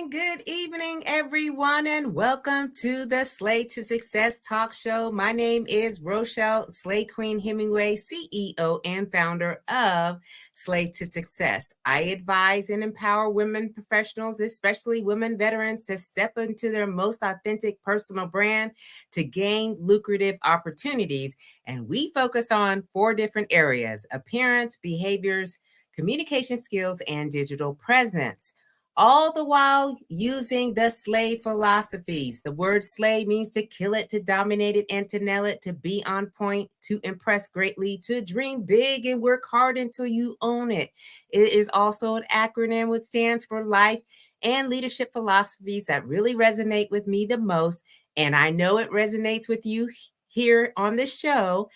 good evening, everyone, and welcome to the Slay to Success talk show. My name is Rochelle, Slay Queen Hemingway, CEO and founder of Slay to Success. I advise and empower women professionals, especially women veterans, to step into their most authentic personal brand to gain lucrative opportunities. And we focus on 4 different areas: appearance, behaviors, communication skills, and digital presence. All the while using the SLAY philosophies. The word SLAY means to kill it, to dominate it, and to nail it, to be on point, to impress greatly, to dream big and work hard until you own it. It is also an acronym which stands for life and leadership philosophies that really resonate with me the most. And I know it resonates with you here on the show.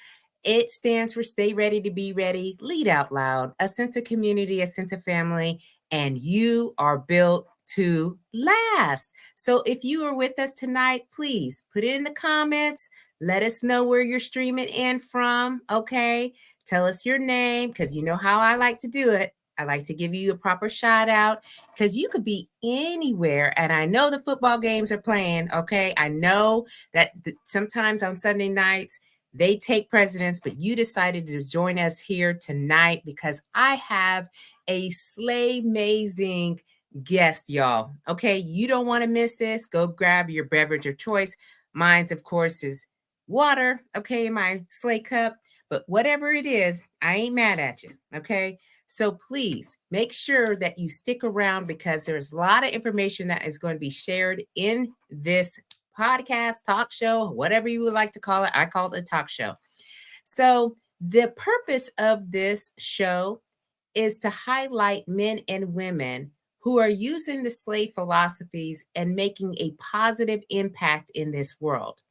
It stands for stay ready to be ready, lead out loud, a sense of community, a sense of family, and you are built to last. So if you are with us tonight, please put it in the comments. Let us know where you're streaming in from. Okay. Tell us your name, because you know how I like to do it. I like to give you a proper shout out because you could be anywhere. And I know the football games are playing. Okay. I know that sometimes on Sunday nights, they take precedence, but you decided to join us here tonight because I have a SLAYMAZING guest, y'all. Okay, you don't want to miss this. Go grab your beverage of choice. Mine's, of course, is water, okay, in my Slay cup. But whatever it is, I ain't mad at you, okay? So please make sure that you stick around because there's a lot of information that is going to be shared in this podcast, talk show, whatever you would like to call it. I call it a talk show. So the purpose of this show is to highlight men and women who are using the SLAY philosophies and making a positive impact in this world.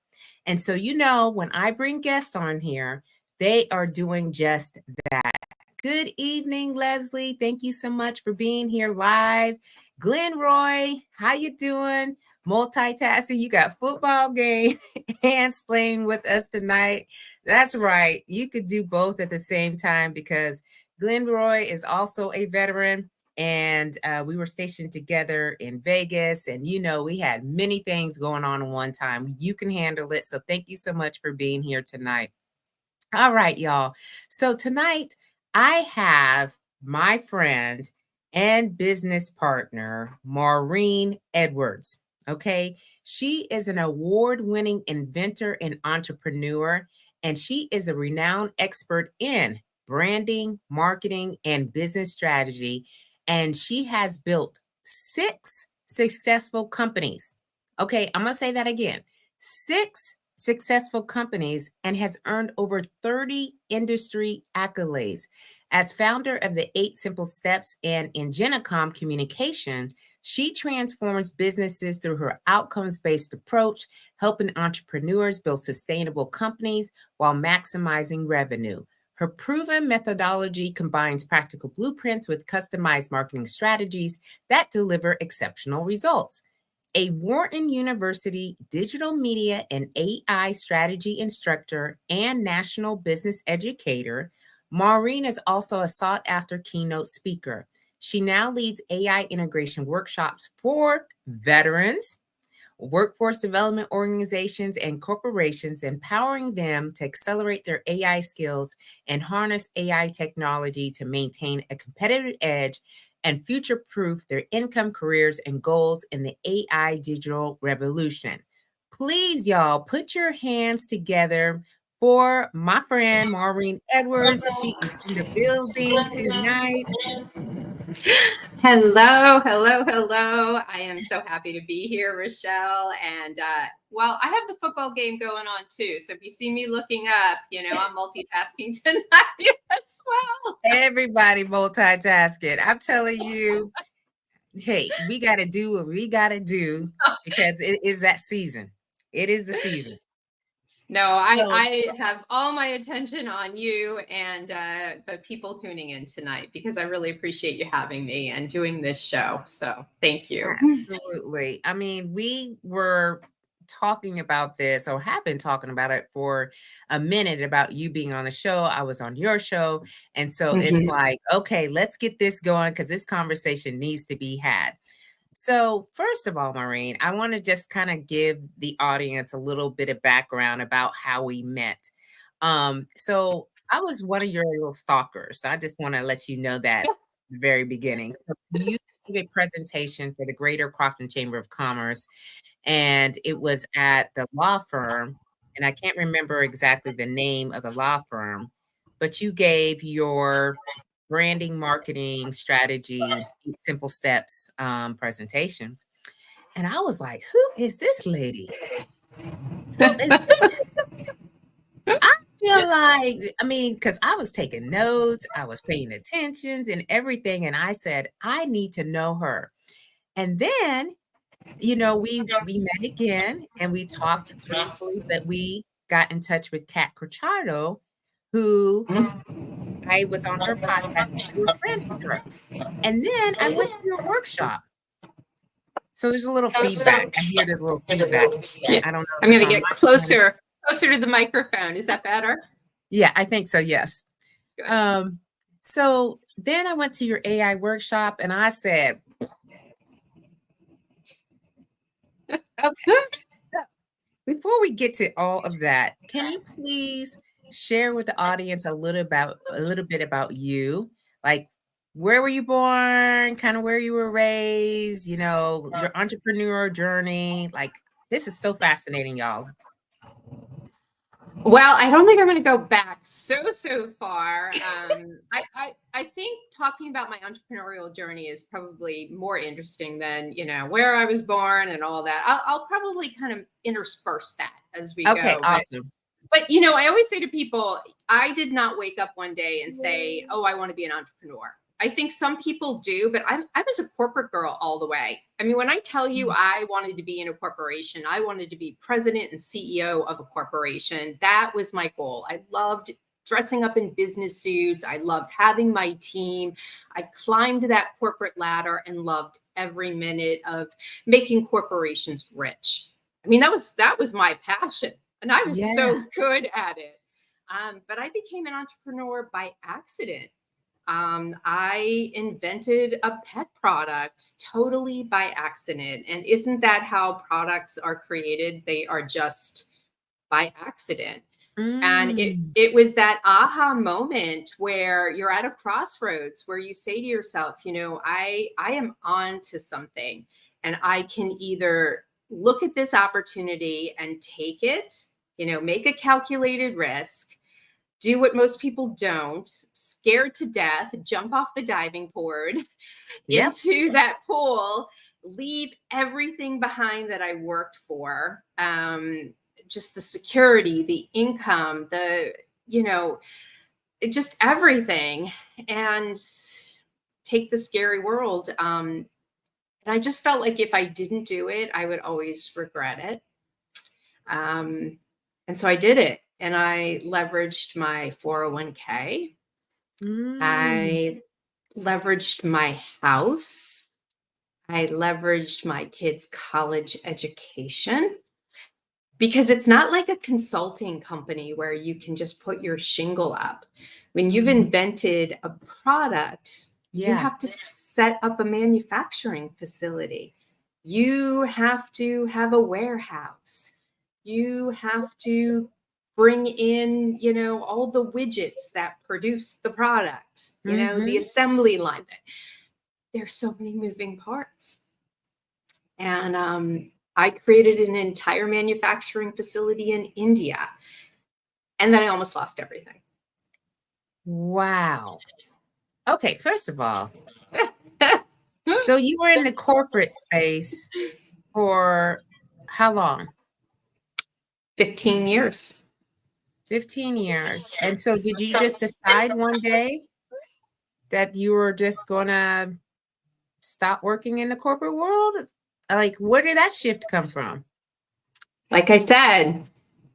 And so, you know, when I bring guests on here, they are doing just that. Good evening, Leslie. Thank you so much for being here live. Glenn Roy, how you doing? Multitasking. You got football game and slaying with us tonight. That's right. You could do both at the same time because Glenn Roy is also a veteran, and we were stationed together in Vegas. And, you know, we had many things going on at one time. You can handle it. So thank you so much for being here tonight. All right, y'all. So tonight I have my friend and business partner, Maureen Edwards. Okay. She is an award-winning inventor and entrepreneur, and she is a renowned expert in branding, marketing, and business strategy. And she has built 6 successful companies. Okay, I'm going to say that again. 6 successful companies and has earned over 30 industry accolades. As founder of the 8 Simple Steps and Ingennicom Communication, she transforms businesses through her outcomes-based approach, helping entrepreneurs build sustainable companies while maximizing revenue. Her proven methodology combines practical blueprints with customized marketing strategies that deliver exceptional results. A Wharton University digital media and AI strategy instructor and national business educator, Maureen is also a sought-after keynote speaker. She now leads AI integration workshops for veterans, workforce development organizations, and corporations, empowering them to accelerate their AI skills and harness AI technology to maintain a competitive edge and future-proof their income, careers, and goals in the AI digital revolution. Please, y'all, put your hands together for my friend, Maureen Edwards. She is in the building tonight. Hello, hello, hello. I am so happy to be here, Rochelle. And well, I have the football game going on too. So if you see me looking up, you know, I'm multitasking tonight as well. Everybody multitasking. I'm telling you, hey, we got to do what we got to do because it is that season. It is the season. No, I have all my attention on you and the people tuning in tonight because I really appreciate you having me and doing this show. So thank you. Absolutely. I mean, we were talking about this or have been talking about it for a minute about you being on the show. I was on your show. And so it's like, okay, let's get this going because this conversation needs to be had. So, first of all, Maureen, I want to just kind of give the audience a little bit of background about how we met. So I was one of your little stalkers. So I just want to let you know that at the very beginning. So you gave a presentation for the Greater Crofton Chamber of Commerce, and it was at the law firm, and I can't remember exactly the name of the law firm, but you gave your branding, marketing strategy, 8 simple steps presentation. And I was like, who is this lady? Who is this lady? I feel like, I mean, because I was taking notes, I was paying attention and everything. And I said, I need to know her. And then, we met again and we talked briefly, but we got in touch with Kat Corchado, who I was on her podcast and we were friends with her. And then I went to your workshop. So there's a little feedback. I hear there's a little feedback. Yeah. I don't know I'm if going it's to on get my closer to the microphone. Is that better? Yeah, I think so, yes. Good. So then I went to your AI workshop and I said, okay, so before we get to all of that, can you please share with the audience a little bit about you? Like, where were you born, kind of where you were raised, your entrepreneurial journey. Like, this is so fascinating, y'all. Well, I don't think I'm going to go back so far. I think talking about my entrepreneurial journey is probably more interesting than where I was born and all that. I'll probably kind of intersperse that as we Okay, go. awesome. But I always say to people, I did not wake up one day and say, "Oh, I want to be an entrepreneur." I think some people do, but I was a corporate girl all the way. I mean, when I tell you I wanted to be in a corporation, I wanted to be president and CEO of a corporation. That was my goal. I loved dressing up in business suits. I loved having my team. I climbed that corporate ladder and loved every minute of making corporations rich. I mean, that was my passion, and I was so good at it. But I became an entrepreneur by accident. I invented a pet product totally by accident. And isn't that how products are created? They are just by accident. And it was that aha moment where you're at a crossroads where you say to yourself, I am on to something, and I can either look at this opportunity and take it, make a calculated risk, do what most people don't, scared to death, jump off the diving board into that pool, leave everything behind that I worked for. Just the security, the income, just everything, and take the scary world. And I just felt like if I didn't do it, I would always regret it. And so I did it. And I leveraged my 401k. I leveraged my house. I leveraged my kids' college education, because it's not like a consulting company where you can just put your shingle up. When you've invented a product, you have to set up a manufacturing facility. You have to have a warehouse. You have to bring in, all the widgets that produce the product, the assembly line. There's so many moving parts. And I created an entire manufacturing facility in India. And then I almost lost everything. Wow. Okay, first of all, so you were in the corporate space for how long? 15 years. 15 years. And so did you just decide one day that you were just going to stop working in the corporate world? Like, where did that shift come from? Like I said,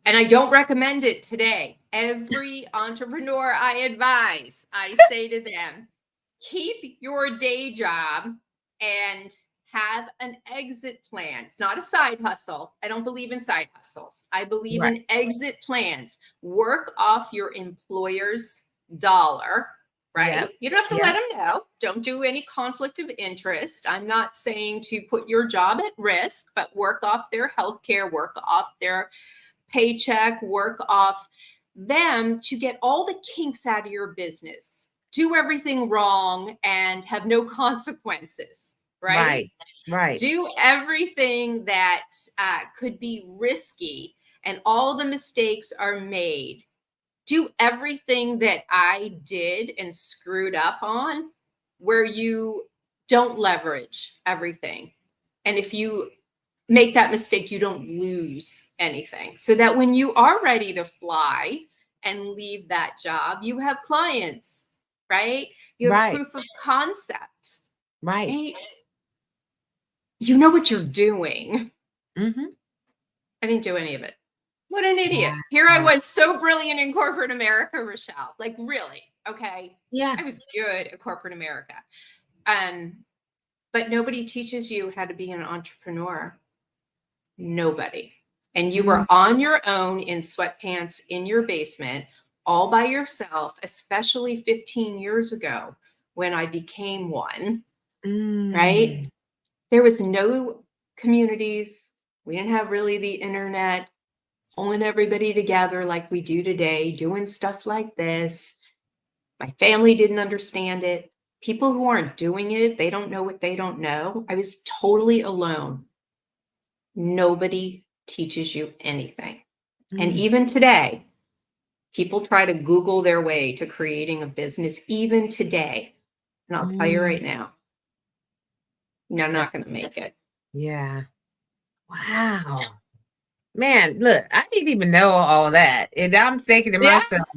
and I don't recommend it today. Every entrepreneur I advise, I say to them, keep your day job and have an exit plan. It's not a side hustle. I don't believe in side hustles. I believe in exit plans. Work off your employer's dollar right? Yep. You don't have to Yep. let them know. Don't do any conflict of interest. I'm not saying to put your job at risk, but work off their healthcare, work off their paycheck, work off them to get all the kinks out of your business. Do everything wrong and have no consequences, right? Right. Right. Do everything that could be risky, and all the mistakes are made. Do everything that I did and screwed up on, where you don't leverage everything. And if you make that mistake, you don't lose anything. So that when you are ready to fly and leave that job, you have clients, right? You have Right. proof of concept. Right. Right? You know what you're doing. Mm-hmm. I didn't do any of it. What an idiot. Wow. Here I was, so brilliant in corporate America, Rochelle. Like, really? Okay. Yeah. I was good at corporate America. But nobody teaches you how to be an entrepreneur. Nobody. And you were on your own in sweatpants in your basement, all by yourself, especially 15 years ago when I became one, right? There was no communities. We didn't have really the internet pulling everybody together like we do today, doing stuff like this. My family didn't understand it. People who aren't doing it, they don't know what they don't know. I was totally alone. Nobody teaches you anything. And even today, people try to Google their way to creating a business, even today. And I'll tell you right now, you're not going to make it. Yeah. Wow. Man, look, I didn't even know all that. And I'm thinking to myself,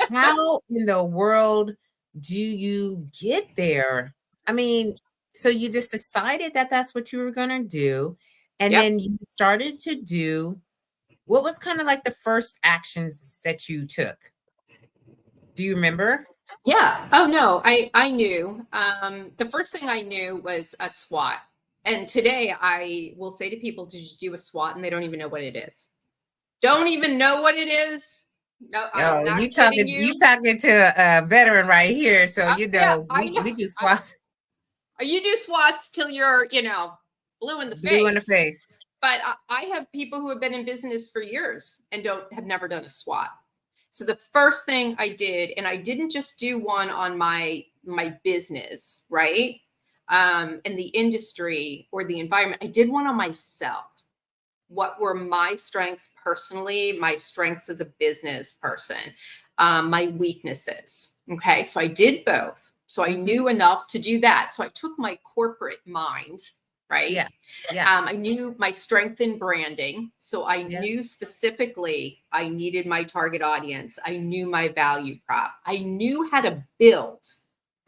how in the world do you get there? I mean, so you just decided that that's what you were going to do. And then you started to do, what was kind of like the first actions that you took? Do you remember? Yeah. Oh, no, I knew. The first thing I knew was a SWOT. And today I will say to people to just do a SWOT and they don't even know what it is. Don't even know what it is. No, I'm not kidding you. You talking to a veteran right here. So, you know, Yeah, we do SWOTs. You do SWOTs till you're, blue in the face. Blue in the face. But I have people who have been in business for years and have never done a SWOT. So the first thing I did, and I didn't just do one on my business, right? And the industry or the environment. I did one on myself. What were my strengths personally, my strengths as a business person, my weaknesses. Okay, so I did both. So I knew enough to do that. So I took my corporate mind, right? Yeah. I knew my strength in branding. So I knew specifically I needed my target audience. I knew my value prop. I knew how to build,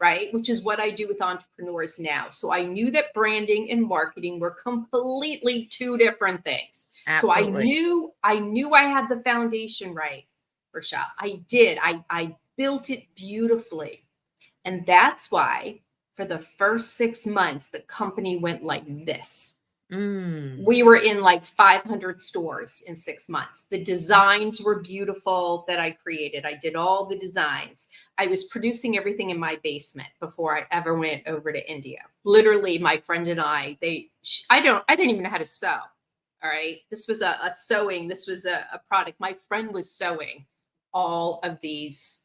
right? Which is what I do with entrepreneurs now. So I knew that branding and marketing were completely two different things. Absolutely. So I knew I had the foundation right, Rochelle. I did. I built it beautifully. And that's why for the first 6 months, the company went like this. We were in like 500 stores in 6 months. The designs were beautiful that I created. I did all the designs. I was producing everything in my basement before I ever went over to India. Literally, my friend and I didn't even know how to sew. All right. This was a sewing. This was a product. My friend was sewing all of these,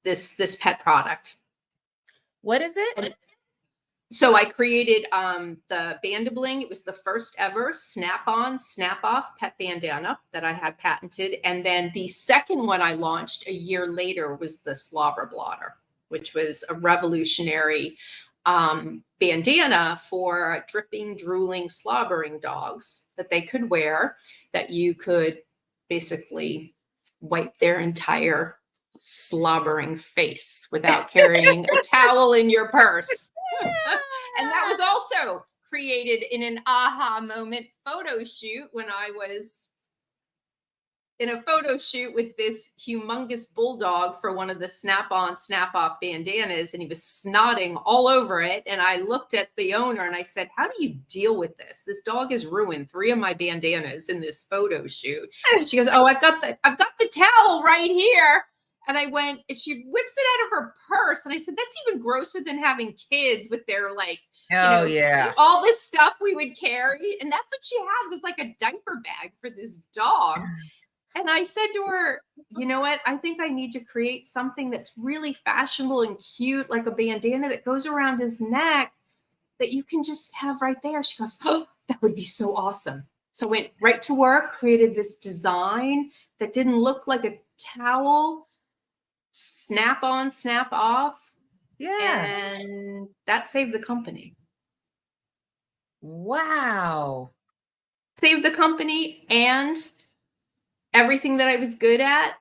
this pet product. What is it? So I created the Bandabling. It was the first ever snap-on, snap-off pet bandana that I had patented. And then the second one I launched a year later was the Slobber Blotter, which was a revolutionary bandana for dripping, drooling, slobbering dogs that they could wear, that you could basically wipe their entire slobbering face without carrying a towel in your purse. And that was also created in an aha moment photo shoot when I was in a photo shoot with this humongous bulldog for one of the snap-on, snap-off bandanas, and he was snotting all over it. And I looked at the owner and I said, "How do you deal with this? This dog has ruined 3 of my bandanas in this photo shoot." She goes, "Oh, I've got the towel right here." And I went, and she whips it out of her purse. And I said, that's even grosser than having kids with their like, Oh, yeah. all this stuff we would carry. And that's what she had, was like a diaper bag for this dog. And I said to her, you know what? I think I need to create something that's really fashionable and cute, like a bandana that goes around his neck that you can just have right there. She goes, oh, that would be so awesome. So I went right to work, created this design that didn't look like a towel, snap on, snap off. Yeah. And that saved the company. Wow. Saved the company, and everything that I was good at,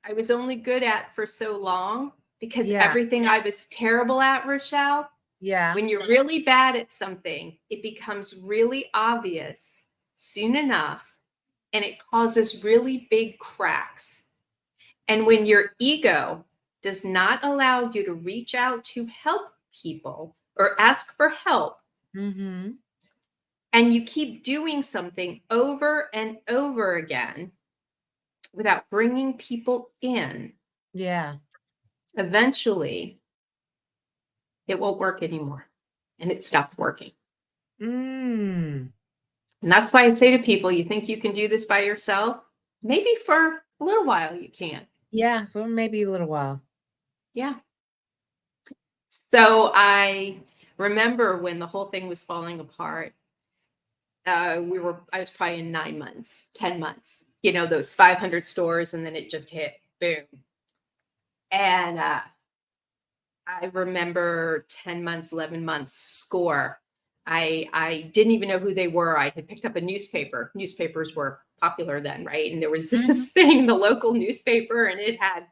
I was only good at for so long, because everything I was terrible at, Rochelle, when you're really bad at something, it becomes really obvious soon enough, and it causes really big cracks. And when your ego does not allow you to reach out to help people or ask for help, and you keep doing something over and over again without bringing people in, eventually it won't work anymore. And it stopped working. And that's why I say to people, you think you can do this by yourself? Maybe for a little while you can. Yeah, for maybe a little while. Yeah. So I remember when the whole thing was falling apart, I was probably in 9 months, 10 months, those 500 stores, and then it just hit, boom. And I remember 10 months, 11 months, SCORE. I didn't even know who they were. I had picked up a newspaper. Newspapers were popular then, right? And there was this thing, the local newspaper, and it had,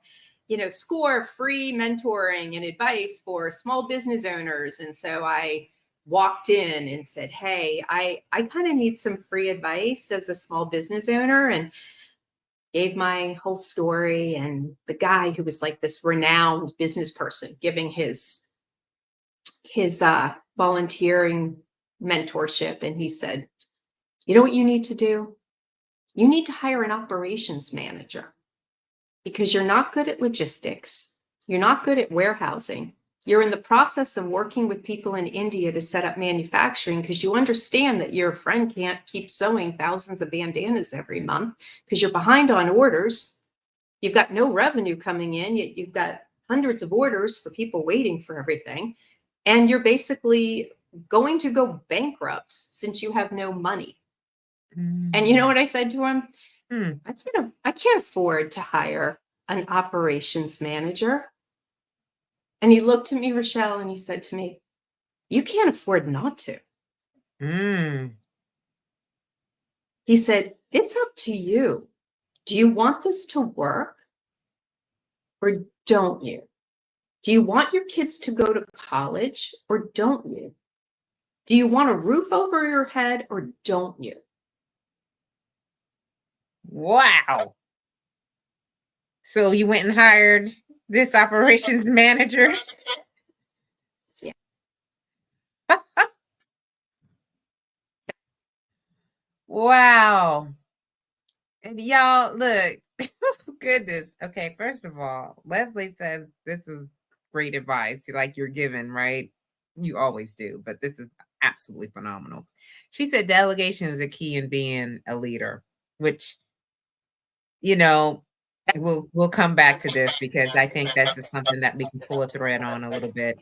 SCORE, free mentoring and advice for small business owners. And so I walked in and said, hey, I kind of need some free advice as a small business owner, and gave my whole story. And the guy, who was like this renowned business person, giving his volunteering mentorship, and he said, you know what you need to do? You need to hire an operations manager, because you're not good at logistics. You're not good at warehousing. You're in the process of working with people in India to set up manufacturing, because you understand that your friend can't keep sewing thousands of bandanas every month because you're behind on orders. You've got no revenue coming in, yet you've got hundreds of orders for people waiting for everything. And you're basically going to go bankrupt since you have no money. And you know what I said to him? I can't afford to hire an operations manager. And he looked at me, Rochelle, and he said to me, you can't afford not to. He said, it's up to you. Do you want this to work, or don't you? Do you want your kids to go to college, or don't you? Do you want a roof over your head, or don't you? Wow. So you went and hired this operations manager? Yeah. Wow. And y'all, look, goodness. Okay, first of all, Leslie says this is great advice, like you're given, right? You always do, but this is absolutely phenomenal. She said delegation is a key in being a leader, which, we'll come back to this, because I think this is something that we can pull a thread on a little bit.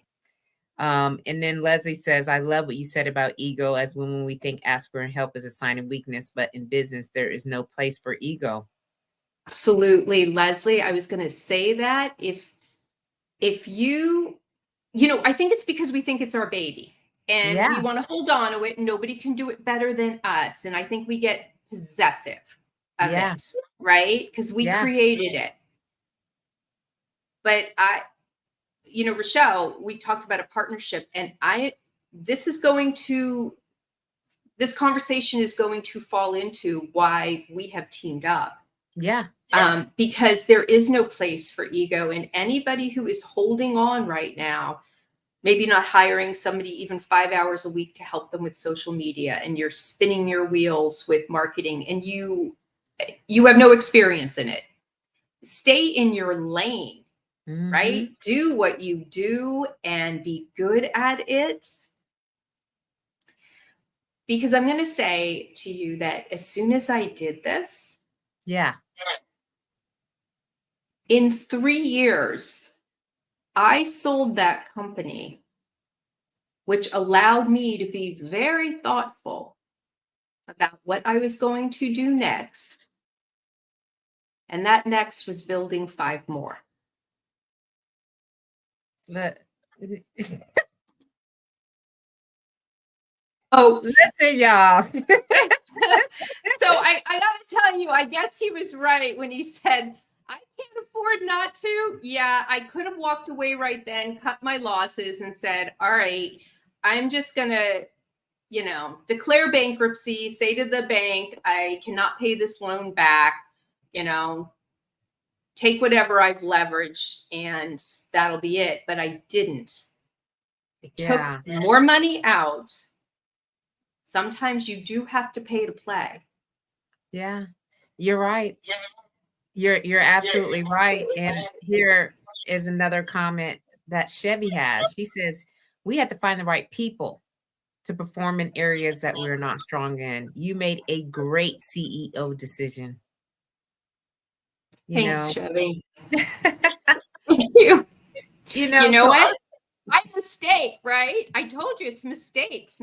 And then Leslie says, I love what you said about ego, as when we think ask for help is a sign of weakness, but in business, there is no place for ego. Absolutely, Leslie. I was going to say that if you, I think it's because we think it's our baby, and we want to hold on to it, and nobody can do it better than us. And I think we get possessive of it, right? Because we created it. But Rochelle, we talked about a partnership, and this conversation is going to fall into why we have teamed up. Because there is no place for ego, and anybody who is holding on right now, maybe not hiring somebody even 5 hours a week to help them with social media, and you're spinning your wheels with marketing, and you have no experience in it. stay in your lane, Mm-hmm. right? Do what you do and be good at it. Because I'm going to say to you that as soon as I did this, Yeah. in 3 years, I sold that company, which allowed me to be very thoughtful about what I was going to do next. And that next was building 5 more. But Oh, listen, y'all. so I got to tell you, I guess he was right when he said, I can't afford not to. Yeah, I could have walked away right then, cut my losses, and said, all right, I'm just going to, declare bankruptcy, say to the bank, I cannot pay this loan back, take whatever I've leveraged, and that'll be it. But I didn't. I took more money out. Sometimes you do have to pay to play. Yeah, you're right. You're absolutely right. And here is another comment that Chevy has. She says, we have to find the right people to perform in areas that we're not strong in. You made a great CEO decision. Thanks, Chevy. Thank you. You know what? I mistake, right? I told you it's mistakes.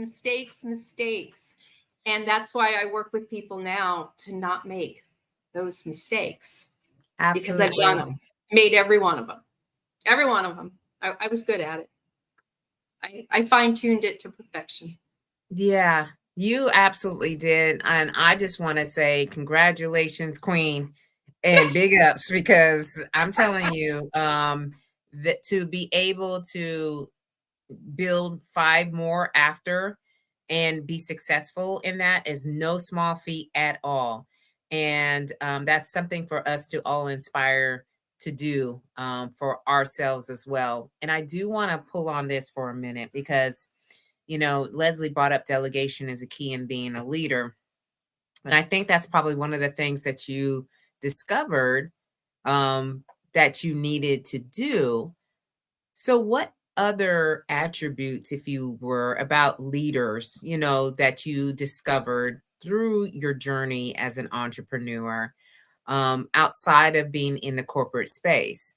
And that's why I work with people now to not make those mistakes. Absolutely. Because I've done them, made every one of them. Every one of them. I was good at it. I fine-tuned it to perfection. Yeah, you absolutely did. And I just want to say congratulations, Queen, and big ups, because I'm telling you, that to be able to build 5 more after and be successful in that is no small feat at all. And that's something for us to all inspire to do, for ourselves as well. And I do want to pull on this for a minute because, Leslie brought up delegation as a key in being a leader. And I think that's probably one of the things that you discovered, that you needed to do. So what other attributes, if you were about leaders, that you discovered through your journey as an entrepreneur, outside of being in the corporate space,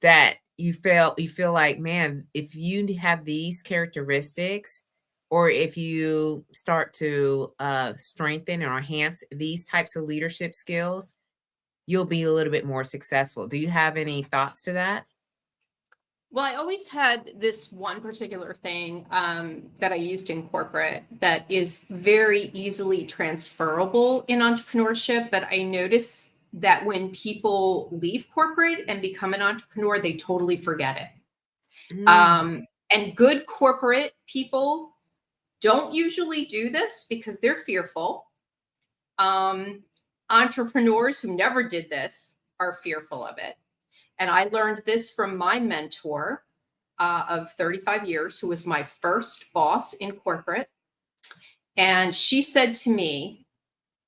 that you feel like, man, if you have these characteristics, or if you start to strengthen or enhance these types of leadership skills, you'll be a little bit more successful. Do you have any thoughts to that? Well, I always had this one particular thing that I used in corporate that is very easily transferable in entrepreneurship. But I notice that when people leave corporate and become an entrepreneur, they totally forget it. And good corporate people don't usually do this because they're fearful. Entrepreneurs who never did this are fearful of it. And I learned this from my mentor of 35 years, who was my first boss in corporate. And she said to me,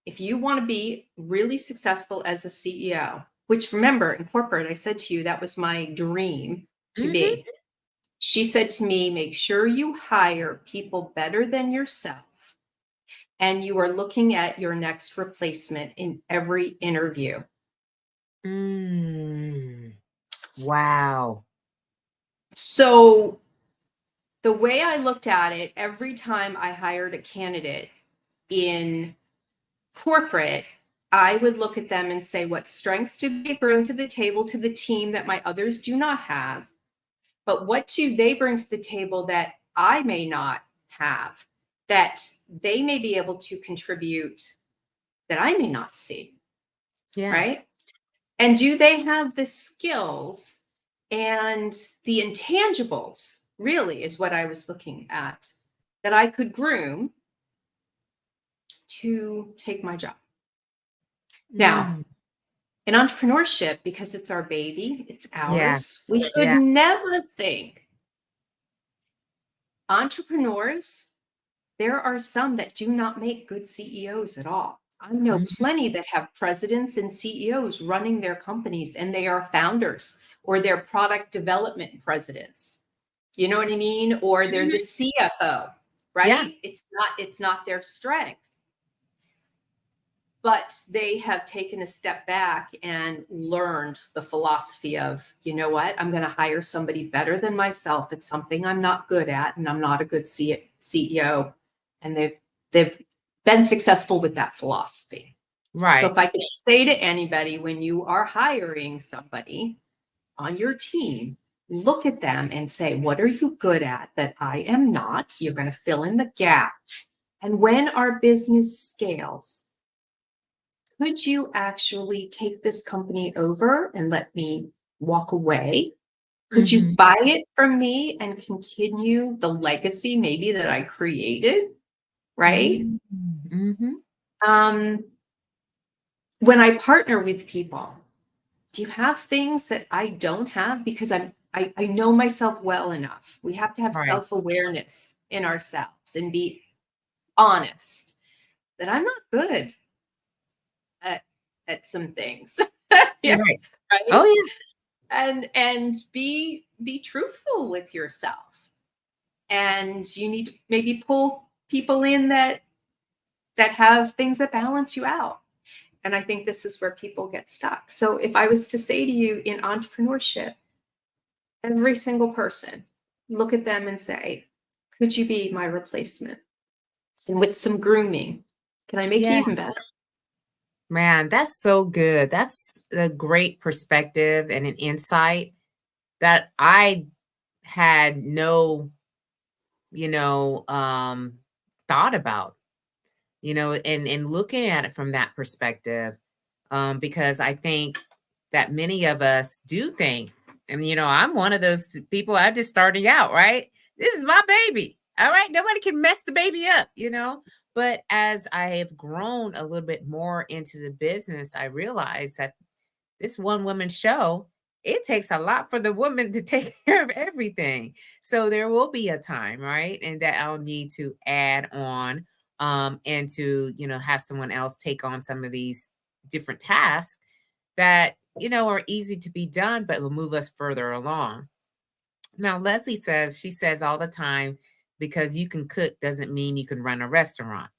if you want to be really successful as a CEO, which, remember, in corporate, I said to you, that was my dream to be. She said to me, make sure you hire people better than yourself. And you are looking at your next replacement in every interview. Wow. So the way I looked at it, every time I hired a candidate in corporate, I would look at them and say, what strengths do they bring to the table, to the team, that my others do not have? But what do they bring to the table that I may not have, that they may be able to contribute that I may not see? Yeah. Right? And do they have the skills and the intangibles, really, is what I was looking at, that I could groom to take my job? Now, in entrepreneurship, because it's our baby, it's ours, we could never think. Entrepreneurs, there are some that do not make good CEOs at all. I know Mhm. plenty that have presidents and CEOs running their companies, and they are founders or they're product development presidents. You know what I mean? Or they're the Mhm. CFO, Yeah. right? It's not their strength. But they have taken a step back and learned the philosophy of, you know what, I'm going to hire somebody better than myself. It's something I'm not good at, and I'm not a good CEO. And they've been successful with that philosophy. So Right. if I could say to anybody, when you are hiring somebody on your team, look at them and say, what are you good at that I am not? You're going to fill in the gap. And when our business scales, could you actually take this company over and let me walk away? Could you Mhm. buy it from me and continue the legacy maybe that I created? Right? Mhm. Mhm. Um, when I partner with people, do you have things that I don't have? Because I know myself well enough. We have to have Right. self-awareness in ourselves and be honest that I'm not good at some things. Yeah, Right. right? Oh, yeah. And be truthful with yourself. And you need to maybe pull people in that have things that balance you out. And I think this is where people get stuck. So if I was to say to you in entrepreneurship, every single person, look at them and say, could you be my replacement? And with some grooming, can I make you Yeah. even better? Man, that's so good. That's a great perspective and an insight that I had no, you know, thought about, and looking at it from that perspective, because I think that many of us do think, and I'm one of those people. I'm just starting out, right? This is my baby. All right, nobody can mess the baby up. But as I have grown a little bit more into the business, I realize that this one woman show, it takes a lot for the woman to take care of everything. So there will be a time, right? And that I'll need to add on, and to, have someone else take on some of these different tasks that, are easy to be done, but will move us further along. Now, Leslie says, she says all the time, because you can cook doesn't mean you can run a restaurant.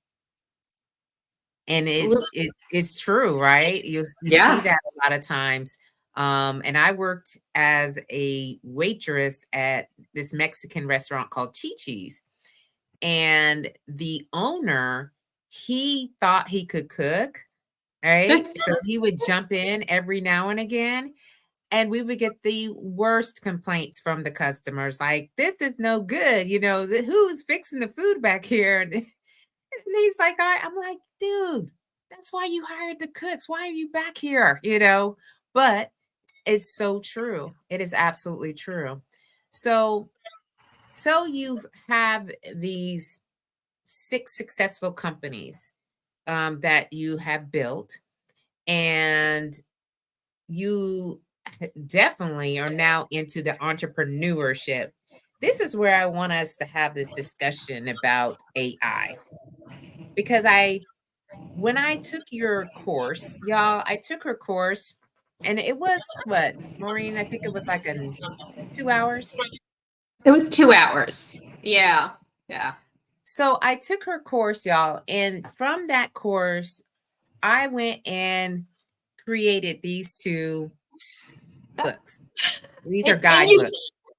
And Absolutely. it's true, right? You see Yeah. that a lot of times. And I worked as a waitress at this Mexican restaurant called Chi-Chi's. And the owner, he thought he could cook, right? So he would jump in every now and again, and we would get the worst complaints from the customers, like, "This is no good, who's fixing the food back here?" And he's like, I'm like, dude, that's why you hired the cooks. Why are you back here? But it's so true. It is absolutely true. So, so you have these 6 successful companies, that you have built, and you definitely are now into the entrepreneurship. This is where I want us to have this discussion about AI, because when I took your course, y'all, I took her course, and it was what, Maureen? I think it was like in 2 hours. It was 2 hours. Yeah. Yeah. So I took her course, y'all, and from that course, I went and created these 2 books. These are And guidebooks.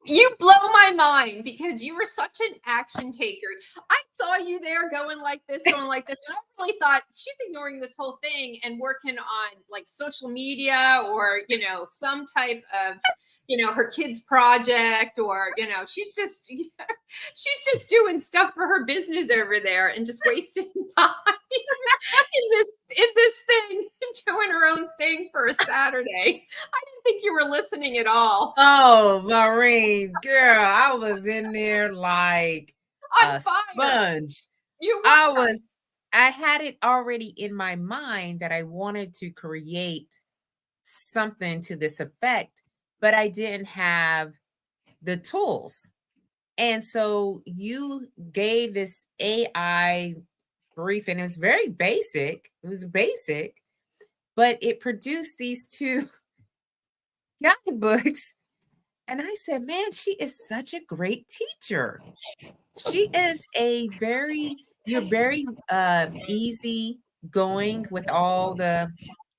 you blow my mind because you were such an action taker. I saw you there going like this, going like this. And I really thought she's ignoring this whole thing and working on like social media or, some type of, her kid's project or, she's just doing stuff for her business over there and just wasting time in this thing, doing her own thing for a Saturday. I didn't think you were listening at all. Oh, Maureen, girl, I was in there like On a fire. sponge. You I were. was I had it already in my mind that I wanted to create something to this effect, but I didn't have the tools. And so you gave this AI brief, and it was very basic. It was basic, but it produced these two guidebooks. And I said, man, she is such a great teacher. She is you're very easy going with all the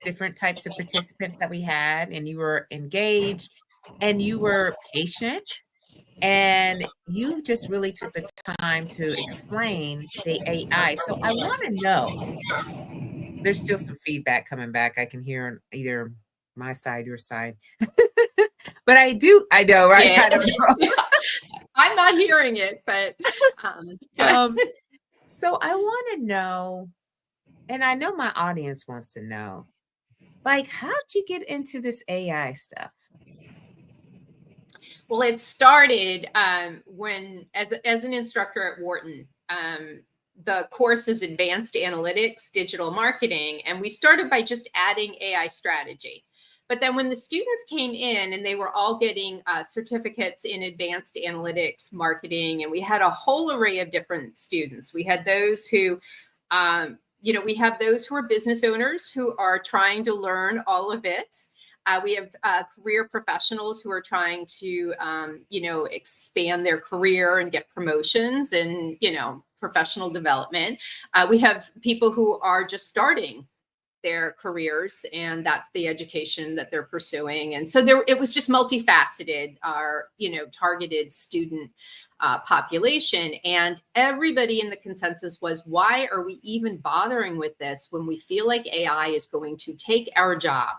different types of participants that we had, and you were engaged and you were patient, and you just really took the time to explain the AI. So I want to know, there's still some feedback coming back. I can hear on either my side, your side. But I know, right? Yeah. I don't know. I'm not hearing it, but so I want to know, and I know my audience wants to know, like, how'd you get into this AI stuff? well, it started when, as an instructor at Wharton, the course is Advanced Analytics, Digital Marketing, and we started by just adding AI strategy. But then when the students came in and they were all getting certificates in advanced analytics marketing, and we had a whole array of different students. We had those who, we have those who are business owners who are trying to learn all of it. We have career professionals who are trying to, expand their career and get promotions and, professional development. We have people who are just starting their careers, and that's the education that they're pursuing. And so it was just multifaceted, our, targeted student population. And everybody in the consensus was, why are we even bothering with this when we feel like AI is going to take our job?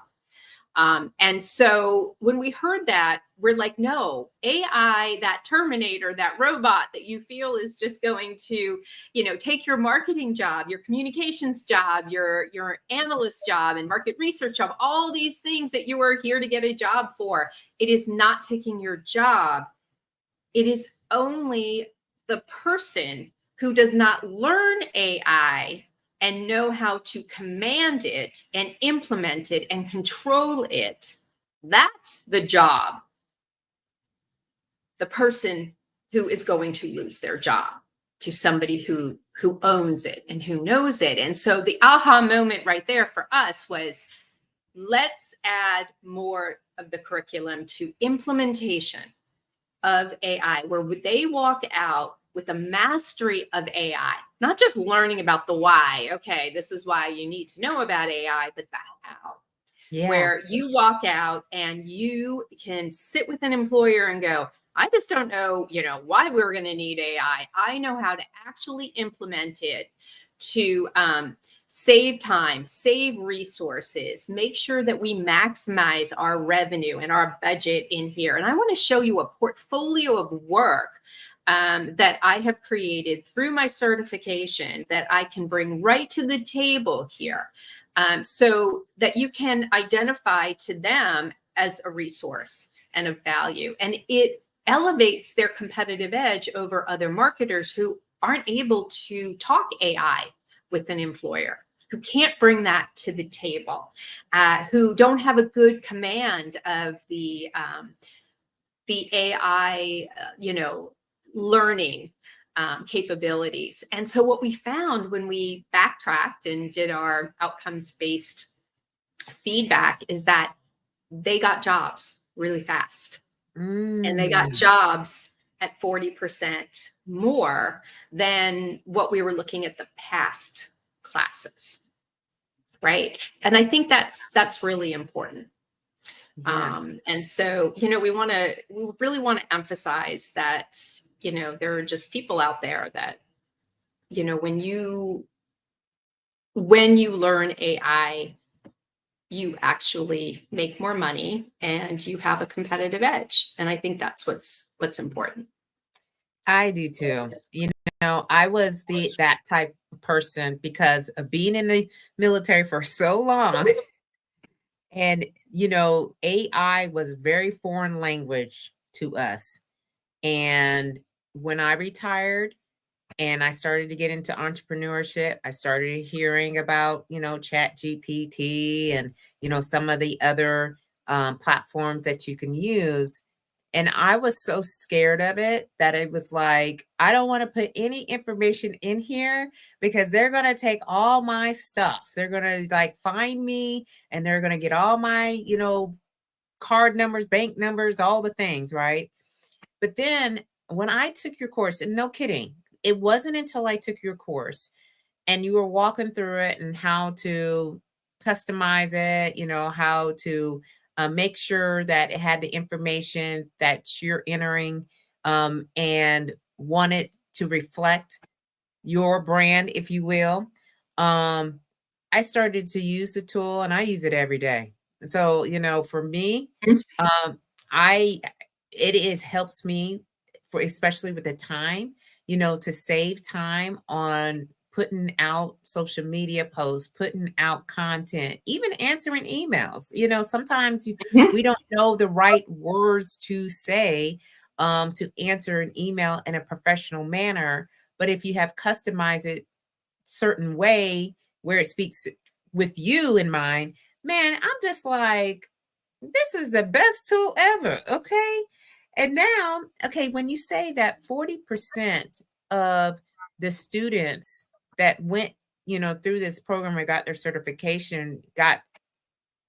And so when we heard that, we're like, no, AI, that Terminator, that robot that you feel is just going to, take your marketing job, your communications job, your analyst job and market research job, all these things that you are here to get a job for. It is not taking your job. It is only the person who does not learn AI and know how to command it and implement it and control it. That's the job. The person who is going to lose their job to somebody who owns it and who knows it. And so the aha moment right there for us was, let's add more of the curriculum to implementation of AI, where they walk out with a mastery of AI, not just learning about the why. Okay, this is why you need to know about AI, but the how. Yeah. Where you walk out and you can sit with an employer and go, I just don't know, why we're going to need AI. I know how to actually implement it to save time, save resources, make sure that we maximize our revenue and our budget in here. And I want to show you a portfolio of work that I have created through my certification that I can bring right to the table here, so that you can identify to them as a resource and of value. And it elevates their competitive edge over other marketers who aren't able to talk AI with an employer, who can't bring that to the table, who don't have a good command of the AI, learning capabilities. And so what we found when we backtracked and did our outcomes-based feedback is that they got jobs really fast. And they got jobs at 40% more than what we were looking at the past classes, right? And I think that's really important. Yeah. And so, we really want to emphasize that, there are just people out there that, when you learn AI, you actually make more money and you have a competitive edge. And I think that's what's important. I do too. I was that type of person because of being in the military for so long. And, AI was very foreign language to us. And when I retired and I started to get into entrepreneurship, I started hearing about, Chat GPT and, some of the other platforms that you can use. And I was so scared of it that it was like, I don't want to put any information in here because they're going to take all my stuff. They're going to like find me and they're going to get all my, you know, card numbers, bank numbers, all the things, right? But then when I took your course, and no kidding, it wasn't until I took your course and you were walking through it and how to customize it, you know, how to make sure that it had the information that you're entering and want it to reflect your brand, if you will. I started to use the tool and I use it every day. And so, you know, for me, um, I it is helps me for especially with the time, you know, to save time on putting out social media posts, putting out content, even answering emails. You know, sometimes Mhm. we don't know the right words to say to answer an email in a professional manner. But if you have customized it certain way where it speaks with you in mind, man, I'm just like, this is the best tool ever. Okay. And now, okay, when you say that 40% of the students that went, you know, through this program and got their certification, got,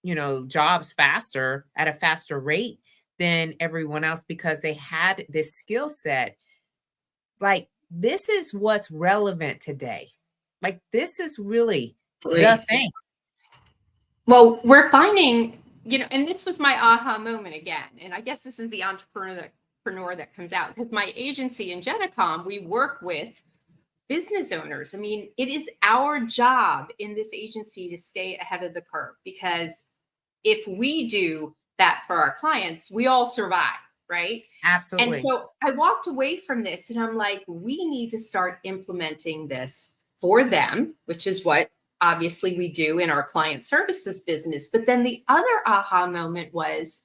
you know, jobs faster at a faster rate than everyone else because they had this skill set. Like, this is what's relevant today. Like, this is really the Absolutely. thing. Well, we're finding, and this was my aha moment again. And I guess this is the entrepreneur that comes out because my agency Ingennicom, we work with business owners. I mean, it is our job in this agency to stay ahead of the curve because if we do that for our clients, we all survive, right? And Absolutely. so I walked away from this and I'm like, we need to start implementing this for them, which is what obviously we do in our client services business. But then the other aha moment was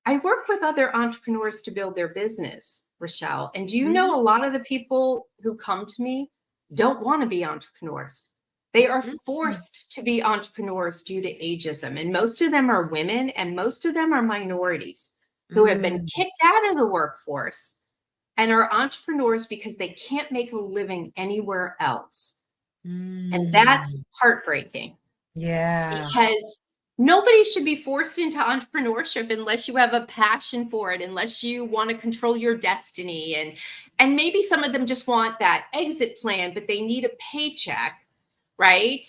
I work with other entrepreneurs to build their business, Rochelle. And do you Mhm, know a lot of the people who come to me don't want to be entrepreneurs? They are mhm, forced to be entrepreneurs due to ageism. And most of them are women and most of them are minorities who have been mm, kicked out of the workforce and are entrepreneurs because they can't make a living anywhere else. And that's mm. heartbreaking Yeah. because nobody should be forced into entrepreneurship unless you have a passion for it, unless you want to control your destiny. And maybe some of them just want that exit plan, but they need a paycheck right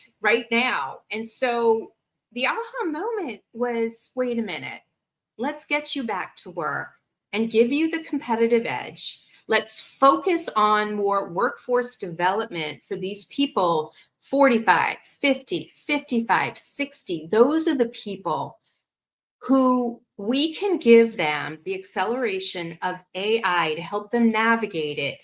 now. And so the aha moment was, wait a minute, let's get you back to work and give you the competitive edge. Let's focus on more workforce development for these people 45, 50, 55, 60. Those are the people who we can give them the acceleration of AI to help them navigate it,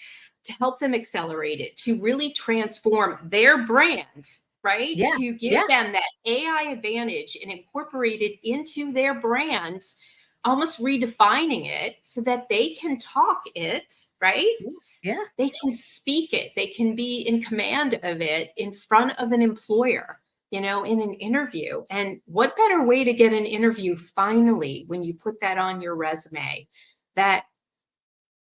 to help them accelerate it, to really transform their brand, right? Yeah. To give Yeah. them that AI advantage and incorporate it into their brand, almost redefining it so that they can talk it, right? Yeah. They can speak it, they can be in command of it in front of an employer, in an interview. And what better way to get an interview finally when you put that on your resume that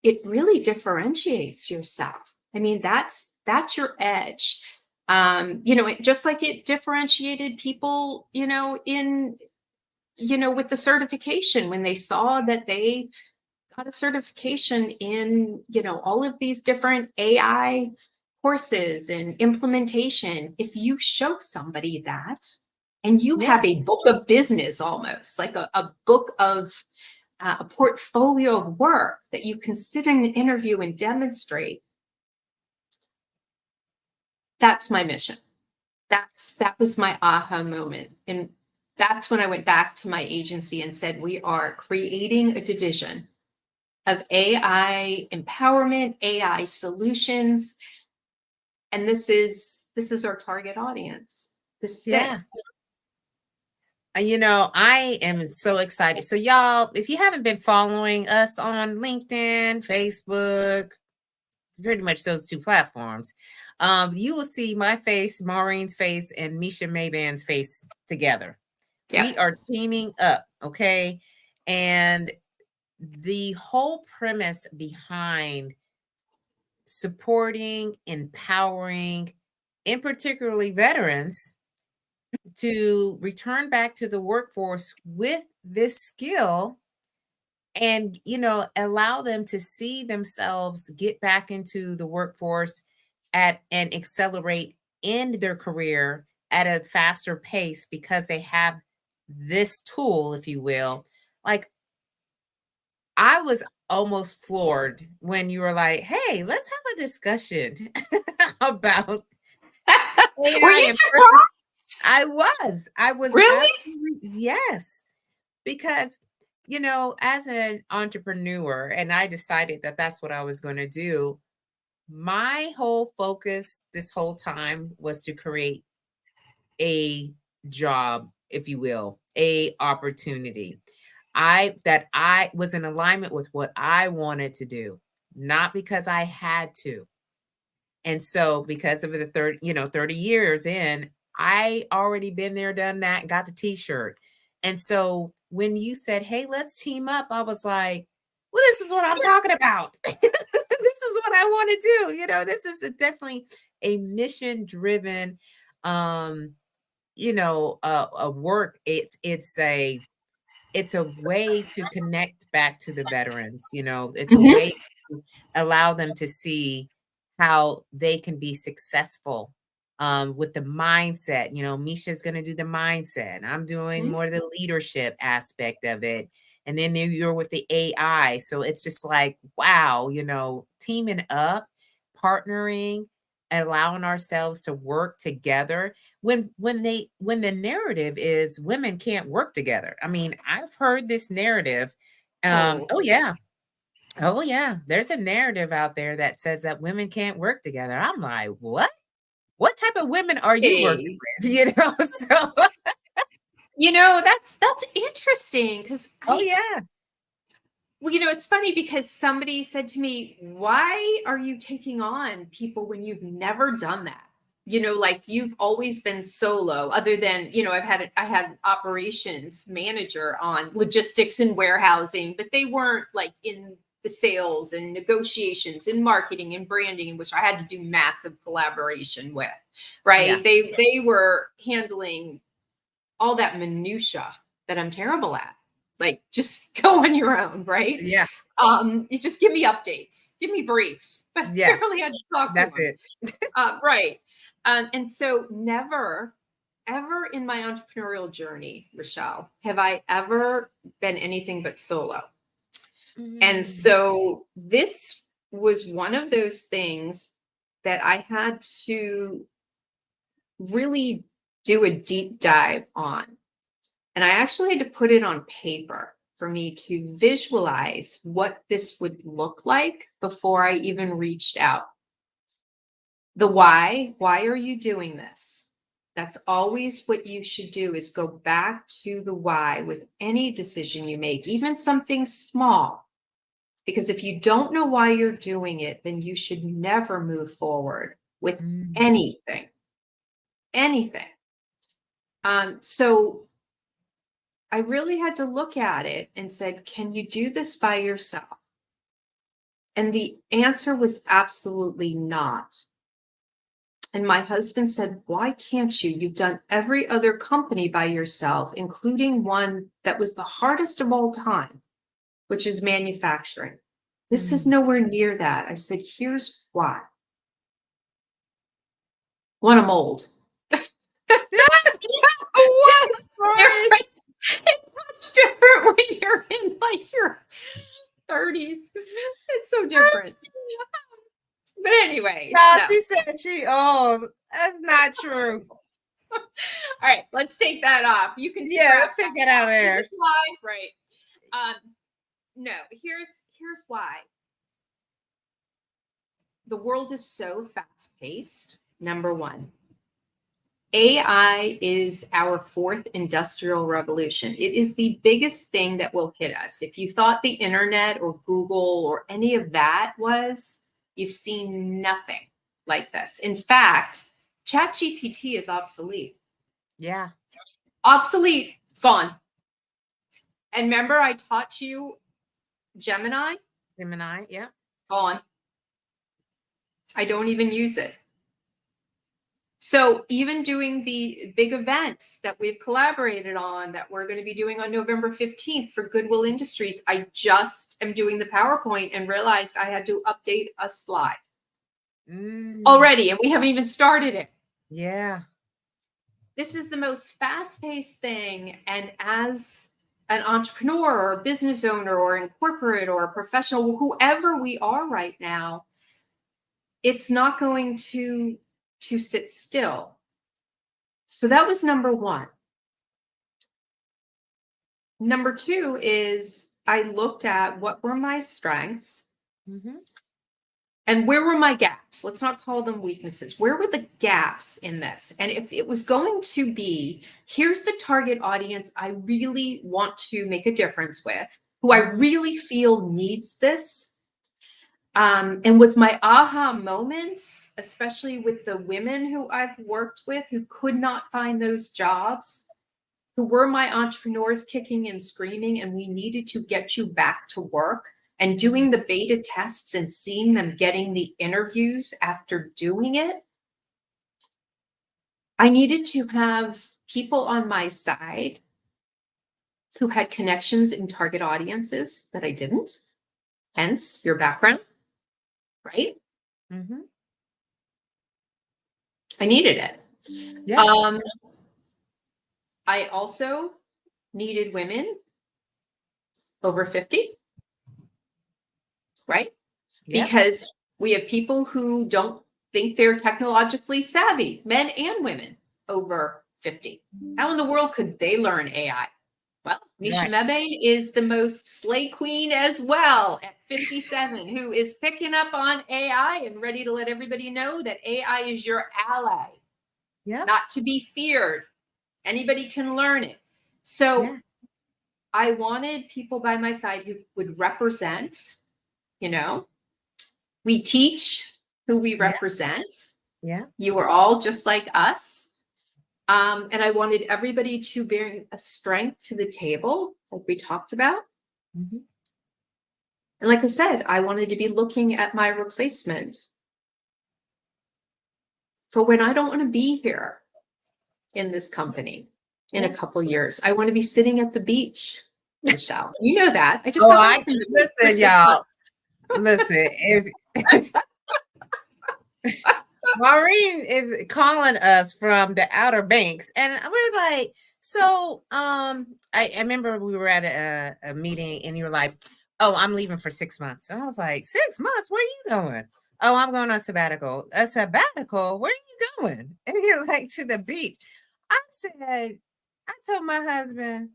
it really differentiates yourself? I mean, that's your edge. Just like it differentiated people, with the certification when they saw that they got a certification in, all of these different AI courses and implementation. If you show somebody that and you Yeah. have a book of business, almost like a book of a portfolio of work that you can sit in an interview and demonstrate, that's my mission. That was my aha moment. And that's when I went back to my agency and said, we are creating a division of AI empowerment, AI solutions, and this is our target audience. This is Yeah. it. You know, I am so excited. So, y'all, if you haven't been following us on LinkedIn, Facebook, pretty much those two platforms, you will see my face, Maureen's face, and Misha Mayban's face together. Yeah. We are teaming up, okay? And the whole premise behind supporting, empowering, and particularly veterans to return back to the workforce with this skill and allow them to see themselves get back into the workforce at and accelerate in their career at a faster pace because they have this tool, if you will. Like, I was almost floored when you were like, hey, let's have a discussion about Were you AI and surprised? I was Really? absolutely, yes, because as an entrepreneur, and I decided that that's what I was going to do. My whole focus this whole time was to create a job, if you will, a opportunity. I was in alignment with what I wanted to do, not because I had to. And so because of the 30 years in, I already been there, done that, got the t-shirt. And so when you said, "Hey, let's team up," I was like, "Well, this is what I'm talking about. This is what I want to do." This is definitely a mission-driven a work. It's a way to connect back to the veterans. It's a Mhm. way to allow them to see how they can be successful with the mindset. Misha's going to do the mindset. I'm doing Mhm. more of the leadership aspect of it. And then you're with the AI. So it's just like, wow, teaming up, partnering, and allowing ourselves to work together when the narrative is women can't work together. I mean, I've heard this narrative. Oh, Oh yeah. Oh yeah. There's a narrative out there that says that women can't work together. I'm like, what? What type of women are you working hey. with? So That's interesting because oh yeah. well, it's funny because somebody said to me, "Why are you taking on people when you've never done that?" Like you've always been solo, other than, I had operations manager on logistics and warehousing, but they weren't like in the sales and negotiations and marketing and branding, in which I had to do massive collaboration with, Yeah. right? They were handling all that minutia that I'm terrible at. Like, just go on your own, right? Yeah. You just give me updates, give me briefs, but Yeah. barely had to talk to That's them. it. Right. And so never, ever in my entrepreneurial journey, Rochelle, have I ever been anything but solo. And Mm. so this was one of those things that I had to really do a deep dive on. And I actually had to put it on paper for me to visualize what this would look like before I even reached out. The why are you doing this? That's always what you should do, is go back to the why with any decision you make, even something small. Because if you don't know why you're doing it, then you should never move forward with Mm. anything. Anything. So I really had to look at it and said, can you do this by yourself? And the answer was absolutely not. And my husband said, why can't you? You've done every other company by yourself, including one that was the hardest of all time, which is manufacturing. This is Mm. nowhere near that. I said, here's why. One, I'm old. What? It's different. It's much different when you're in like your 30s. It's so different. But anyway, No, no. she said that's not true. All right, let's take that off. You can Yeah, scrap let's that take that out of off. It there. was live, right? No, here's why. The world is so fast paced. Number one, AI is our fourth industrial revolution. It is the biggest thing that will hit us. If you thought the internet or Google or any of that was, you've seen nothing like this. In fact, ChatGPT is obsolete. Yeah. Obsolete. It's gone. And remember, I taught you Gemini, yeah. gone. I don't even use it. So even doing the big event that we've collaborated on, that we're going to be doing on November 15th for Goodwill Industries, I just am doing the PowerPoint and realized I had to update a slide already, and we haven't even started it. Yeah. This is the most fast-paced thing, and as an entrepreneur or a business owner or in corporate or a professional, whoever we are right now, it's not going to sit still. So that was number one. Number two is I looked at what were my strengths and where were my gaps. Let's not call them weaknesses. Where were the gaps in this? And if it was going to be, here's the target audience I really want to make a difference with, who I really feel needs this. And was my aha moments, especially with the women who I've worked with who could not find those jobs, who were my entrepreneurs kicking and screaming, and we needed to get you back to work, and doing the beta tests and seeing them getting the interviews after doing it. I needed to have people on my side who had connections in target audiences that I didn't, hence your background. Right? I needed it. Yeah. I also needed women over 50, right? Yep. Because we have people who don't think they're technologically savvy, men and women over 50. How in the world could they learn AI? Well, Misha Mebe is the most slay queen as well at 57, who is picking up on AI and ready to let everybody know that AI is your ally, not to be feared. Anybody can learn it. So I wanted people by my side who would represent, we teach who we represent. Yeah. You are all just like us. And I wanted everybody to bring a strength to the table, like we talked about. And like I said, I wanted to be looking at my replacement for when I don't want to be here in this company in a couple years. I want to be sitting at the beach, Rochelle. You know that. I just got back from the beach for 6 months. Listen, if Maureen is calling us from the Outer Banks, and we're like, so I remember we were at a meeting, and you were like, "Oh, I'm leaving for 6 months," and I was like, 6 months? Where are you going? Oh, I'm going on sabbatical. A sabbatical? Where are you going? And you're like, to the beach. I told my husband,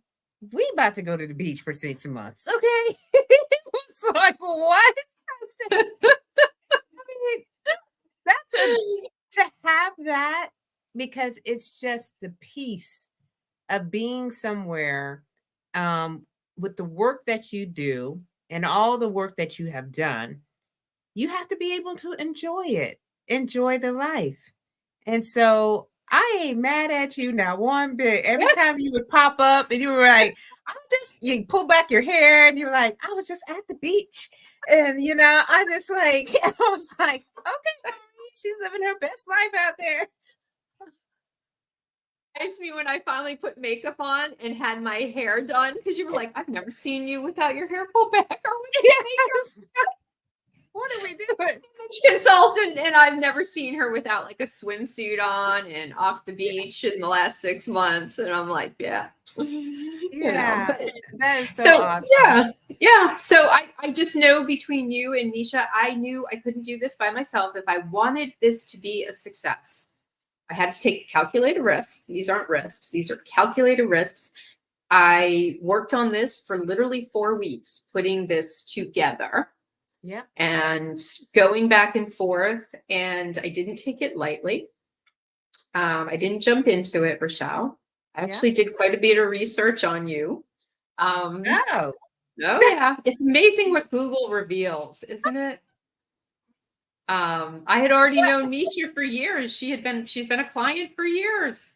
we about to go to the beach for 6 months, okay? It was like, what? I mean, to have that, because it's just the peace of being somewhere with the work that you do and all the work that you have done. You have to be able to enjoy it, enjoy the life. And so I ain't mad at you now one bit. Every time you would pop up and you were like, you pull back your hair and you're like, I was just at the beach. And, I was like, okay, she's living her best life out there. It's me when I finally put makeup on and had my hair done, because you were like, I've never seen you without your hair pulled back or with makeup. What are we doing? Consultant, and I've never seen her without like a swimsuit on and off the beach in the last 6 months. And I'm like, that is so awesome. Yeah. So I just know between you and Misha, I knew I couldn't do this by myself. If I wanted this to be a success, I had to take calculated risks. These aren't risks. These are calculated risks. I worked on this for literally 4 weeks, putting this together. Yeah. And going back and forth, and I didn't take it lightly. I didn't jump into it, Rochelle. I actually did quite a bit of research on you. Oh yeah. It's amazing what Google reveals, isn't it? I had already known Misha for years. She's been a client for years.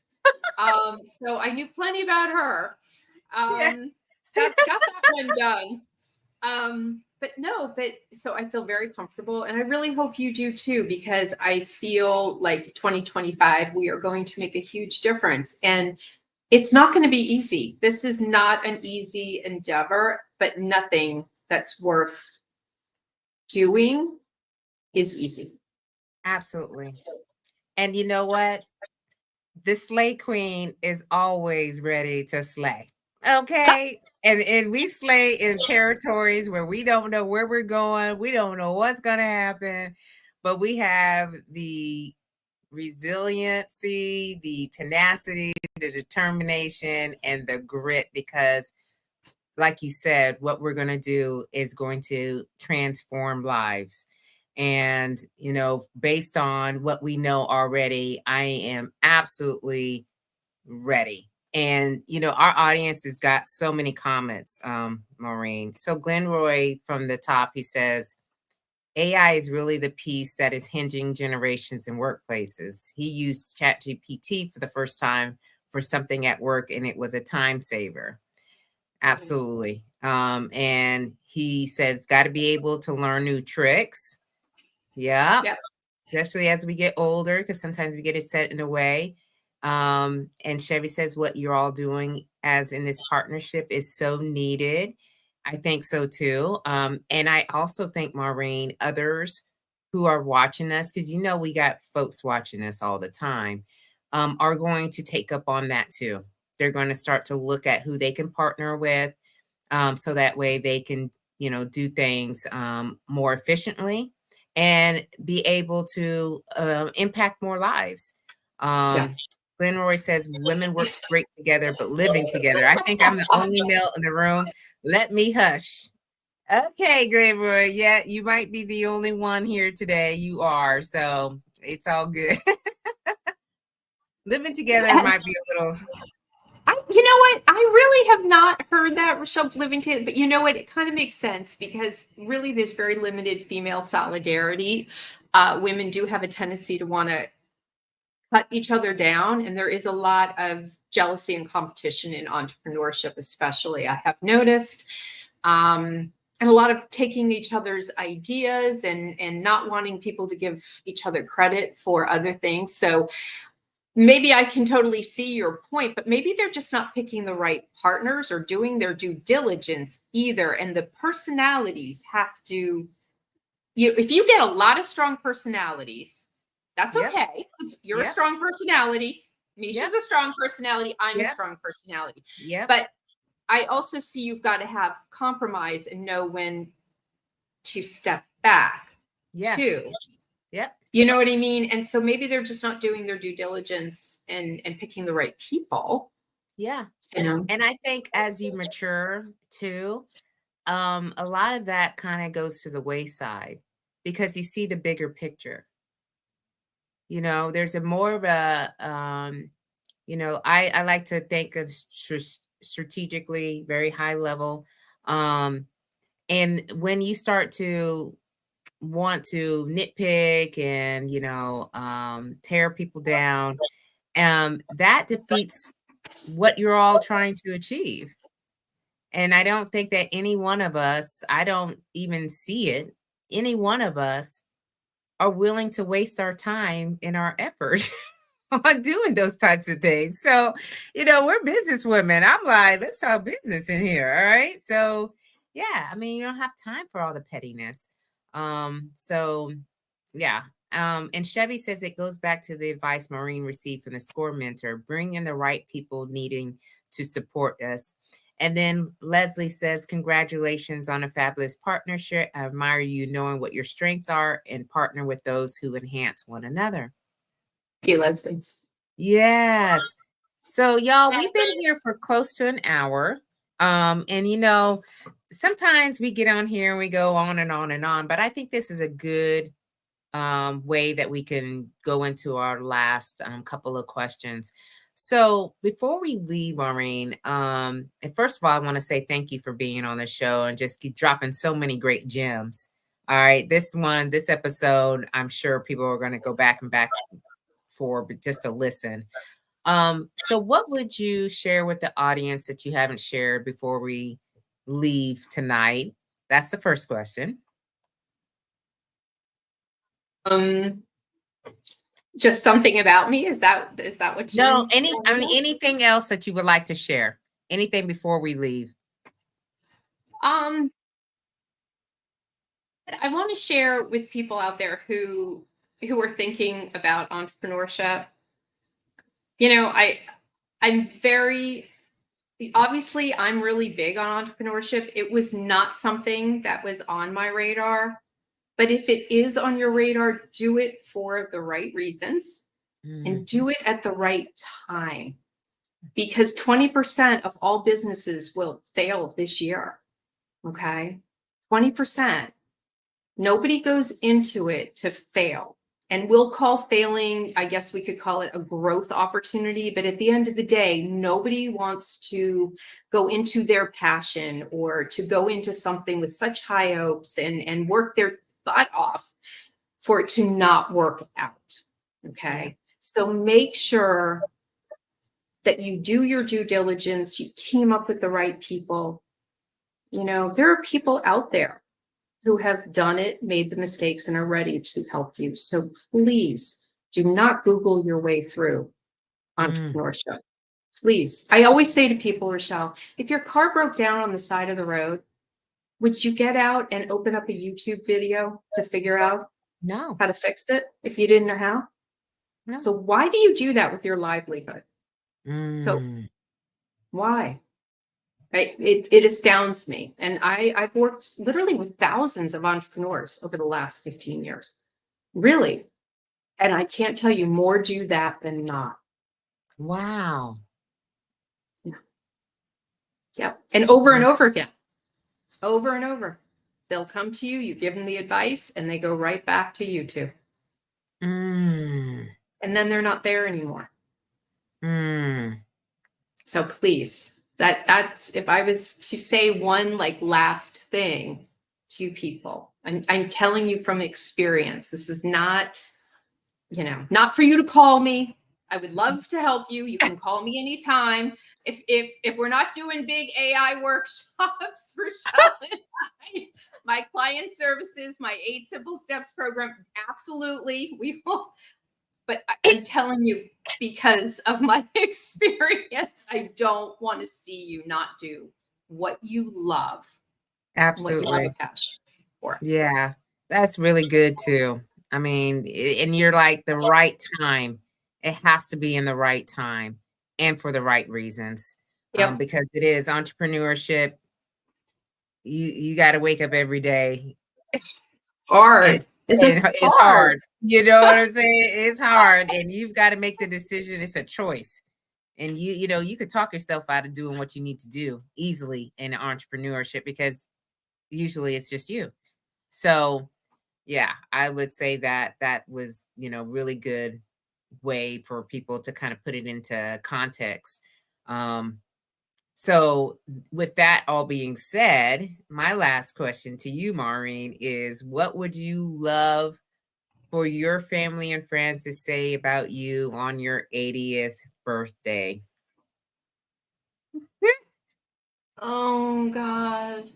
So I knew plenty about her. Got that one done. But so I feel very comfortable, and I really hope you do too, because I feel like 2025, we are going to make a huge difference. And it's not going to be easy. This is not an easy endeavor, but nothing that's worth doing is easy. Absolutely. And you know what? The slay queen is always ready to slay. Okay. And we slay in territories where we don't know where we're going. We don't know what's going to happen, but we have the resiliency, the tenacity, the determination, and the grit because, like you said, what we're going to do is going to transform lives. And, based on what we know already, I am absolutely ready. And, our audience has got so many comments, Maureen. So Glenroy from the top, he says, AI is really the piece that is hinging generations in workplaces. He used ChatGPT for the first time for something at work, and it was a time saver. Absolutely. And he says, got to be able to learn new tricks. Yeah. Yep. Especially as we get older, because sometimes we get it set in a way. And Chevy says, what you're all doing as in this partnership is so needed. I think so too. And I also think, Maureen, others who are watching us, because we got folks watching us all the time, are going to take up on that too. They're going to start to look at who they can partner with, so that way they can, do things more efficiently and be able to impact more lives. Glenroy says women work great together, but living together. I think I'm the only male in the room. Let me hush. Okay, Glenroy. Yeah, you might be the only one here today. You are. So it's all good. Living together might be a little. You know what? I really have not heard that, Rochelle, living together, but you know what? It kind of makes sense because really there's very limited female solidarity. Women do have a tendency to want to cut each other down, and there is a lot of jealousy and competition in entrepreneurship, especially, I have noticed. And a lot of taking each other's ideas and not wanting people to give each other credit for other things. So maybe I can totally see your point, but maybe they're just not picking the right partners or doing their due diligence either. And the personalities have to, if you get a lot of strong personalities, that's Yep. okay. You're a Yep. strong personality. Misha's Yep. a strong personality. I'm a Yep. strong personality. Yep. But I also see you've got to have compromise and know when to step back Yes. too. Yep. You know what I mean? And so maybe they're just not doing their due diligence and picking the right people. Yeah. And And I think as you mature too, a lot of that kind of goes to the wayside because you see the bigger picture. There's a more of a, I like to think of strategically, very high level. And when you start to want to nitpick and, tear people down, that defeats what you're all trying to achieve. And I don't think that any one of us, I don't even see it, any one of us are willing to waste our time and our effort on doing those types of things. So, we're business women. I'm like, let's talk business in here. All right. So, yeah, I mean, you don't have time for all the pettiness. So, yeah. And Chevy says it goes back to the advice Maureen received from the SCORE mentor, bring in the right people needing to support us. And then Leslie says, congratulations on a fabulous partnership. I admire you knowing what your strengths are and partner with those who enhance one another. thank you, Leslie. Yes. So y'all, we've been here for close to an hour. And sometimes we get on here and we go on and on and on, but I think this is a good way that we can go into our last couple of questions. So before we leave, Maureen, and first of all, I want to say thank you for being on the show and just keep dropping so many great gems. All right, this episode, I'm sure people are going to go back for just to listen. So what would you share with the audience that you haven't shared before we leave tonight? That's the first question. Just something about me. Is that what you? No, anything else that you would like to share? Anything before we leave? I want to share with people out there who are thinking about entrepreneurship. I'm very, obviously I'm really big on entrepreneurship. It was not something that was on my radar, but if it is on your radar, do it for the right reasons and do it at the right time, because 20% of all businesses will fail this year. Okay. 20%. Nobody goes into it to fail. And we'll call failing, I guess we could call it a growth opportunity. But at the end of the day, nobody wants to go into their passion or to go into something with such high hopes and work their butt off for it to not work out. Okay. So make sure that you do your due diligence, you team up with the right people. There are people out there who have done it, made the mistakes, and are ready to help you. So please do not Google your way through entrepreneurship. Please. I always say to people, Rochelle, if your car broke down on the side of the road, would you get out and open up a YouTube video to figure out No. how to fix it if you didn't know how? No. So why do you do that with your livelihood? So why? It astounds me. And I've worked literally with thousands of entrepreneurs over the last 15 years. Really. And I can't tell you, more do that than not. Wow. Yeah. And over again. Over and over. They'll come to you, you give them the advice, and they go right back to YouTube. And then they're not there anymore. So please. That's if I was to say one last thing to people, I'm telling you from experience. This is not, not for you to call me. I would love to help you. You can call me anytime. If we're not doing big AI workshops, Rochelle and my client services, my 8 Simple Steps program, absolutely, we will. But I'm telling you, because of my experience, I don't want to see you not do what you love. Absolutely. What you have a passion for. Yeah, that's really good too. I mean, and you're like the right time. It has to be in the right time and for the right reasons. Yep. Because it is entrepreneurship. You got to wake up every day. Hard. It's hard. You know what I'm saying? It's hard, and you've got to make the decision. It's a choice, and you could talk yourself out of doing what you need to do easily in entrepreneurship, because usually it's just you. So yeah, I would say that was really good way for people to kind of put it into context. So with that all being said, my last question to you, Maureen, is what would you love for your family and friends to say about you on your 80th birthday? Oh, God.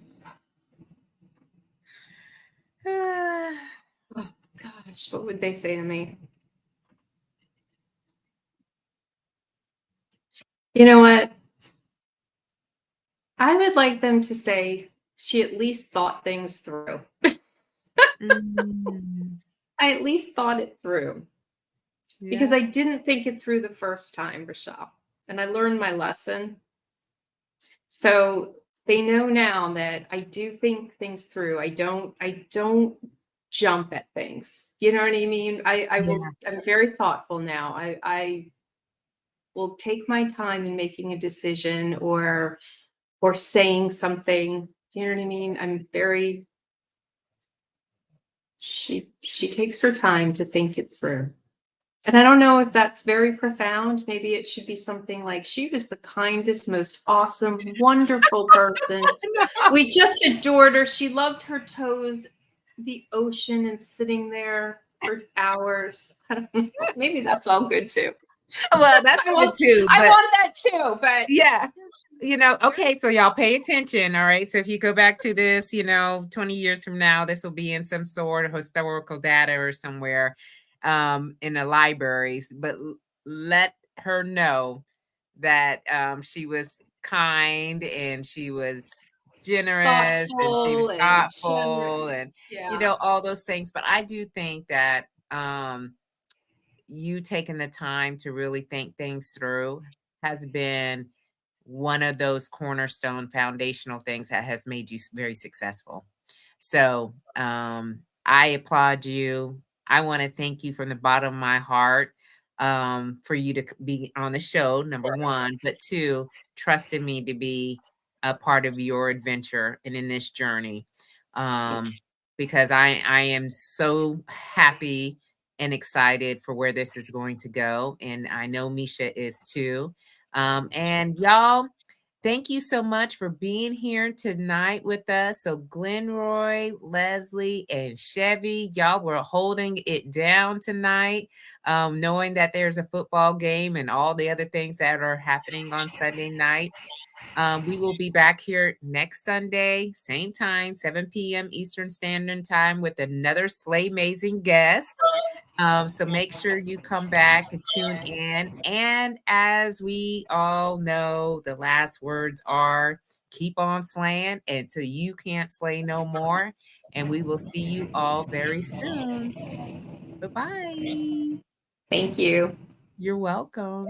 Oh, gosh. What would they say to me? You know what? I would like them to say she at least thought things through. I at least thought it through. Yeah. Because I didn't think it through the first time, Rochelle, and I learned my lesson. So they know now that I do think things through. I don't jump at things. You know what I mean? I'm very thoughtful now. I will take my time in making a decision or saying something. You know what I mean? I'm very, she takes her time to think it through. And I don't know if that's very profound. Maybe it should be something like, she was the kindest, most awesome, wonderful person. We just adored her. She loved her toes, the ocean, and sitting there for hours. I don't know. Maybe that's all good too. Well, that's good too. I But want that too, but yeah, okay, so y'all pay attention. All right. So if you go back to this, 20 years from now, this will be in some sort of historical data or somewhere in the libraries. But let her know that she was kind and she was generous and she thoughtful was and thoughtful generous. and, Yeah. all those things. But I do think that you taking the time to really think things through has been one of those cornerstone foundational things that has made you very successful. So I applaud you. I want to thank you from the bottom of my heart for you to be on the show, number one, but two, trusting me to be a part of your adventure and in this journey. Because I am so happy and excited for where this is going to go. And I know Misha is too. And y'all, thank you so much for being here tonight with us. So Glenroy, Leslie, and Chevy, y'all were holding it down tonight, knowing that there's a football game and all the other things that are happening on Sunday night. We will be back here next Sunday, same time, 7 p.m. Eastern Standard Time with another SLAYMAZING guest. So make sure you come back and tune in. And as we all know, the last words are keep on slaying until you can't slay no more. And we will see you all very soon. Bye-bye. Thank you. You're welcome.